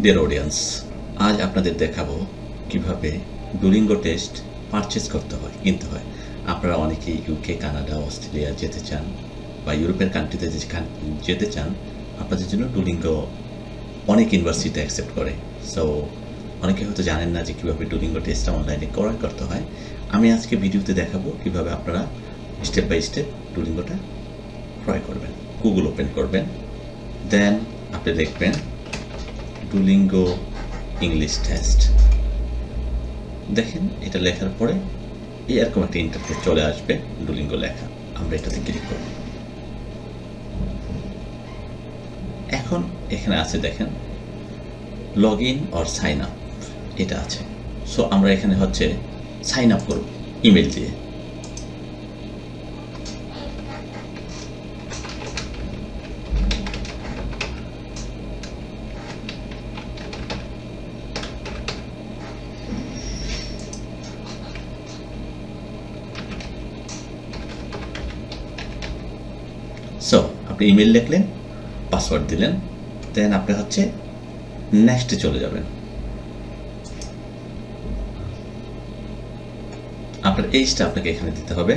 Dear audience, আজ আপনাদের দেখাবো কিভাবে ডুলিঙ্গো টেস্ট পারচেস করতে হয়, কিনতে হয়। আপনারা অনেকেই ইউকে, কানাডা, অস্ট্রেলিয়া যেতে চান বা ইউরোপের কান্ট্রিতে যেতে চান, আপনাদের জন্য ডুলিঙ্গো অনেক ইউনিভার্সিটি অ্যাকসেপ্ট করে। সো অনেকে হয়তো জানেন না যে কীভাবে ডুলিঙ্গো টেস্টটা অনলাইনে ক্রয় করতে হয়। আমি আজকে ভিডিওতে দেখাবো কীভাবে আপনারা স্টেপ বাই স্টেপ ডুলিঙ্গোটা ক্রয় করবেন। গুগল ওপেন করবেন, দেন আপনি লিখবেন ডুলিঙ্গো ইংলিশ টেস্ট। দেখেন এটা লেখার পরে এরকম একটা ইন্টারফেস চলে আসবে, ডুলিঙ্গো লেখা। আমরা এটাতে ক্লিক করব। এখন এখানে আছে দেখেন log in or sign up, এটা আছে। সো আমরা এখানে হচ্ছে সাইন আপ করব ইমেল দিয়ে। সো আপনি ইমেল লিখলেন, পাসওয়ার্ড দিলেন, দেন আপনি হচ্ছে নেক্সটে চলে যাবেন। আপনার এইজটা আপনাকে এখানে দিতে হবে।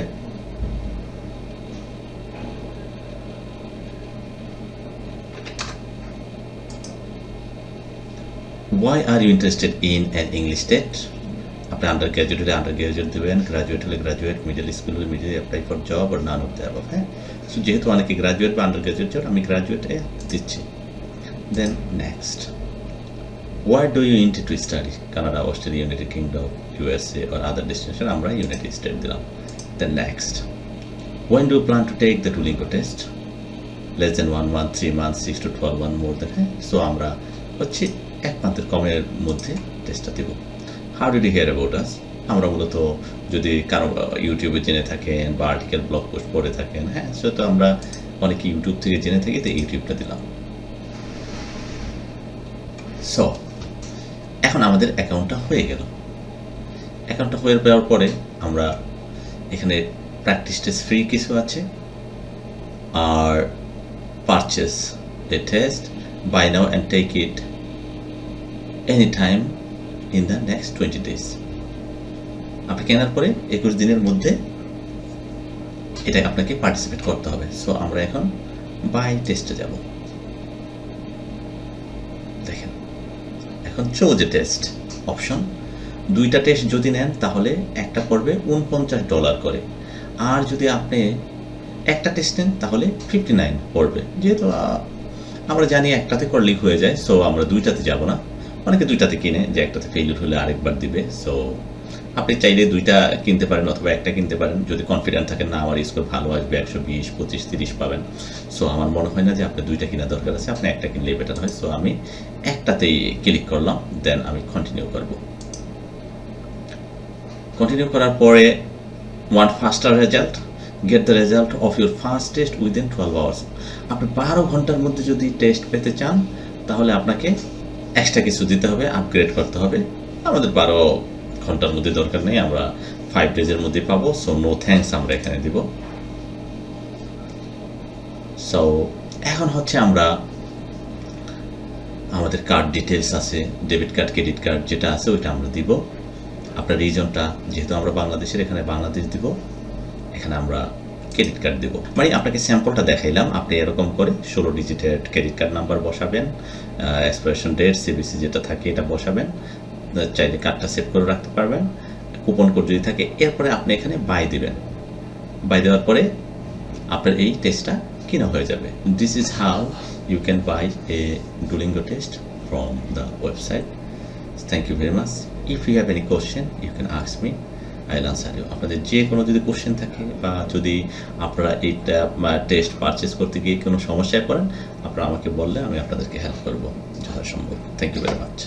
Why are you interested in an English TET? আপনি আন্ডার গ্রাজুয়েট হলে আন্ডার গ্রাজুয়েট দেবেন, গ্রাজুয়েট হলে গ্রাজুয়েট, মিডল স্কুল হলে মিডল অ্যাপ্লাই ফর জব আর নান অফ দ্য অ্যাবভ। হ্যাঁ, সো যেহেতু অনেকে গ্রাজুয়েট বা আন্ডার গ্রাজুয়েট জব, আমি গ্রাজুয়েটে দিচ্ছি। Then next, why do you intend to study? Canada, Australia, United Kingdom, USA or other destination, আমরা ইউনাইটেড স্টেট দিলাম। Then next, when do you plan to take the Duolingo test? Less than 1 month, 3 months, 6 to 12 month, more than। হ্যাঁ, so আমরা হচ্ছে 1 মান্থের কমের মধ্যে টেস্টটা দেব। How did you hear about us? আমরা মূলত যদি কারো ইউটিউবে জেনে থাকেন বা আর্টিকেল ব্লগ পোস্ট পড়ে থাকেন, হ্যাঁ, সো তো আমরা অনেকে ইউটিউব থেকে জেনে থাকি, তো ইউটিউবটা দিলাম। সো এখন আমাদের অ্যাকাউন্টটা হয়ে গেল। অ্যাকাউন্টটা হয়ে যাওয়ার পরে আমরা এখানে প্র্যাকটিস টেস্ট ফ্রি কিছু আছে, আর purchase a test buy now and take it any time in the next 20 days। আপনি কেনার পরে 21 দিনের মধ্যে এটা আপনাকে পার্টিসিপেট করতে হবে। সো আমরা এখন বাই টেস্টে যাব। দেখেন এখন চোজ এ টেস্ট অপশন। 2টা টেস্ট যদি নেন তাহলে একটা পড়বে $49 করে, আর যদি আপনি একটা টেস্ট নেন তাহলে 59 পড়বে। যেহেতু আমরা জানি একটাতে করলেই হয়ে যায়, সো আমরা 2টাতে যাব না। অনেকে 2টাতে কিনে যে একটাতে ফেইলিউর হলে আরেকবার দিবে। সো আপনি চাইলে 2টা কিনতে পারেন অথবা একটা কিনতে পারেন, যদি কনফিডেন্ট থাকেন না আমার স্কোর ভালো আসবে, 120, 25, 30 পাবেন। সো আমার মনে হয় না যে আপনি 2টা কেনার দরকার আছে, আপনি একটা কিনলেই বেটার হয়। সো আমি একটাতেই ক্লিক করলাম, দেন আমি কন্টিনিউ করব। কন্টিনিউ করার পরে want ফাস্টার result, get the result of your first test within 12 hours। আপনি 12 ঘন্টার মধ্যে যদি টেস্ট পেতে চান তাহলে আপনাকে এক্সট্রা কিছু দিতে হবে, আপগ্রেড করতে হবে। আমাদের 12 ঘন্টার মধ্যে দরকার নেই, আমরা 5 days মধ্যে পাবো। সো নো থ্যাঙ্কস আমরা এখানে দিব। সো এখন হচ্ছে আমরা আমাদের কার্ড ডিটেলস আছে, ডেবিট কার্ড, ক্রেডিট কার্ড যেটা আছে ওইটা আমরা দিব। আপনার রিজনটা যেহেতু আমরা বাংলাদেশের, এখানে বাংলাদেশ দিব, এখানে আমরা ক্রেডিট কার্ড দেব। মানে আপনাকে স্যাম্পলটা দেখাইলাম, আপনি এরকম করে 16 ডিজিটের ক্রেডিট কার্ড নাম্বার বসাবেন, এক্সপায়ারেশন ডেট, সিবিসি যেটা থাকে এটা বসাবেন, চাইলে কার্ডটা সেভ করে রাখতে পারবেন, কুপন কোড যদি থাকে। এরপরে আপনি এখানে বাই দিবেন। বাই দেওয়ার পরে আপনার এই টেস্টটা কিনা হয়ে যাবে। This is how you can buy a Duolingo test from the website. Thank you very much. If you have any question you can ask me, I will answer you. আপনাদের যে কোনো যদি কোশ্চেন থাকে বা যদি আপনারা এইটা টেস্ট পারচেস করতে গিয়ে কোনো সমস্যায় পড়েন, আপনারা আমাকে বললে আমি আপনাদেরকে হেল্প করবো যথাসম্ভব। Thank you very much.